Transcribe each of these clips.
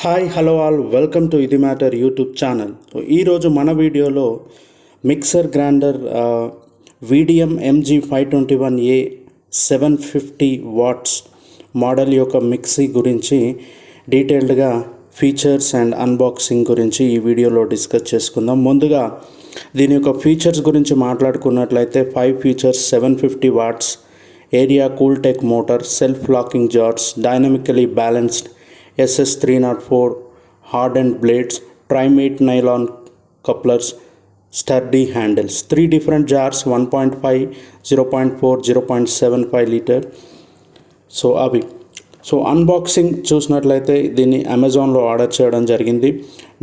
Hi hello all welcome to ఇది matter YouTube channel. So ఈరోజు మన వీడియోలో mixer grinder Vidiem MG521A 750 watts model యొక్క మిక్సీ గురించి డీటెయిల్డ్గా ఫీచర్స్ అండ్ అన్బాక్సింగ్ గురించి ఈ వీడియోలో డిస్కస్ చేసుకుందాం. ముందుగా దీని యొక్క ఫీచర్స్ గురించి మాట్లాడుకున్నట్లయితే 5 features, 750 watts, aero cool tech motor, self locking jars, dynamically balanced SS304 hardened blades, tri-mate nylon couplers, sturdy handles, 3 different jars, 1.5, 0.4, 0.75 liter. So unboxing చూసినట్లయితే దీన్ని అమెజాన్లో ఆర్డర్ చేయడం జరిగింది.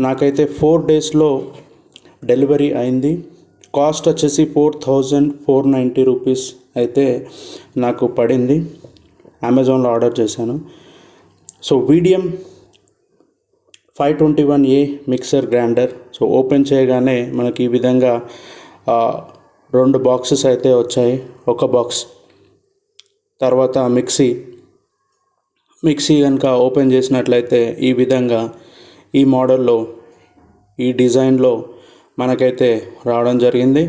నాకైతే 4 డేస్లో డెలివరీ అయింది. కాస్ట్ వచ్చేసి 4490 రూపీస్ అయితే నాకు పడింది. అమెజాన్లో ఆర్డర్ చేశాను. So Vidiem 521A mixer grinder. So open చేయగానే మనకి ఈ విధంగా 2 బాక్సెస్ అయితే వచ్చాయి. ఒక బాక్స్ తర్వాత మిక్సీ కనుక ఓపెన్ చేసినట్లయితే ఈ విధంగా ఈ మోడల్లో ఈ డిజైన్లో మనకైతే రావడం జరిగింది.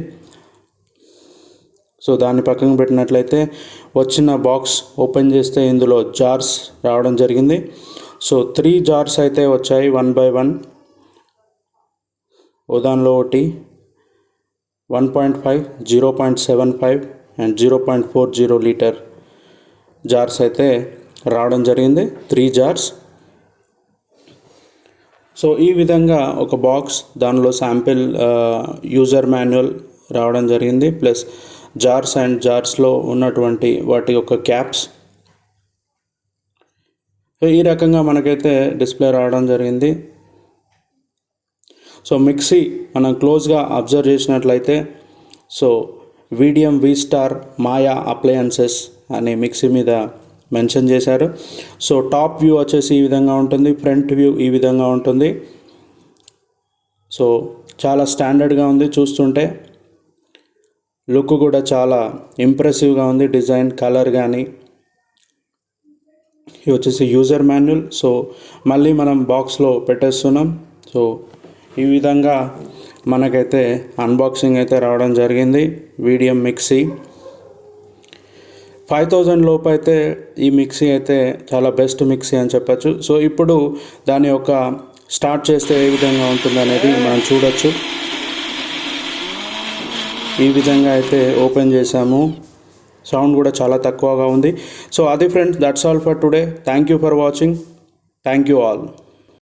సో దాన్ని పక్కన పెట్టినట్లయితే వచ్చిన బాక్స్ ఓపెన్ చేస్తే ఇందులో జార్స్ రావడం జరిగింది. సో 3 జార్స్ అయితే వచ్చాయి 1 by 1. దానిలో ఒకటి 1.5, 0.75 అండ్ 0.40 లీటర్ జార్స్ అయితే రావడం జరిగింది. 3 జార్స్. సో ఈ విధంగా ఒక బాక్స్, దానిలో శాంపిల్ యూజర్ మాన్యువల్ రావడం జరిగింది, ప్లస్ జార్స్ అండ్ జార్స్లో ఉన్నటువంటి వాటి యొక్క క్యాప్స్. సో ఈ రకంగా మనకైతే డిస్ప్లే రావడం జరిగింది. సో మిక్సీ మనం క్లోజ్గా అబ్జర్వ్ చేసినట్లయితే సో వీడియం V స్టార్ మాయా అప్లయన్సెస్ అనే మిక్సీ మీద మెన్షన్ చేశారు. సో టాప్ వ్యూ వచ్చేసి ఈ విధంగా ఉంటుంది, ఫ్రంట్ వ్యూ ఈ విధంగా ఉంటుంది. సో చాలా స్టాండర్డ్గా ఉంది. చూస్తుంటే లుక్ కూడా చాలా ఇంప్రెసివ్గా ఉంది. డిజైన్, కలర్ కానీ. ఇది వచ్చేసి యూజర్ మాన్యువల్. సో మళ్ళీ మనం బాక్స్లో పెట్టేస్తున్నాం. సో ఈ విధంగా మనకైతే అన్బాక్సింగ్ అయితే రావడం జరిగింది. వీడియం మిక్సీ 5000 లోపు అయితే ఈ మిక్సీ అయితే చాలా బెస్ట్ మిక్సీ అని చెప్పచ్చు. సో ఇప్పుడు దాని యొక్క స్టార్ట్ చేస్తే ఏ విధంగా ఉంటుంది అనేది మనం చూడొచ్చు. ఈ విధంగా అయితే ఓపెన్ చేసాము. సౌండ్ కూడా చాలా తక్కువగా ఉంది. సో అది friends, that's all for today. Thank you for watching. Thank you all.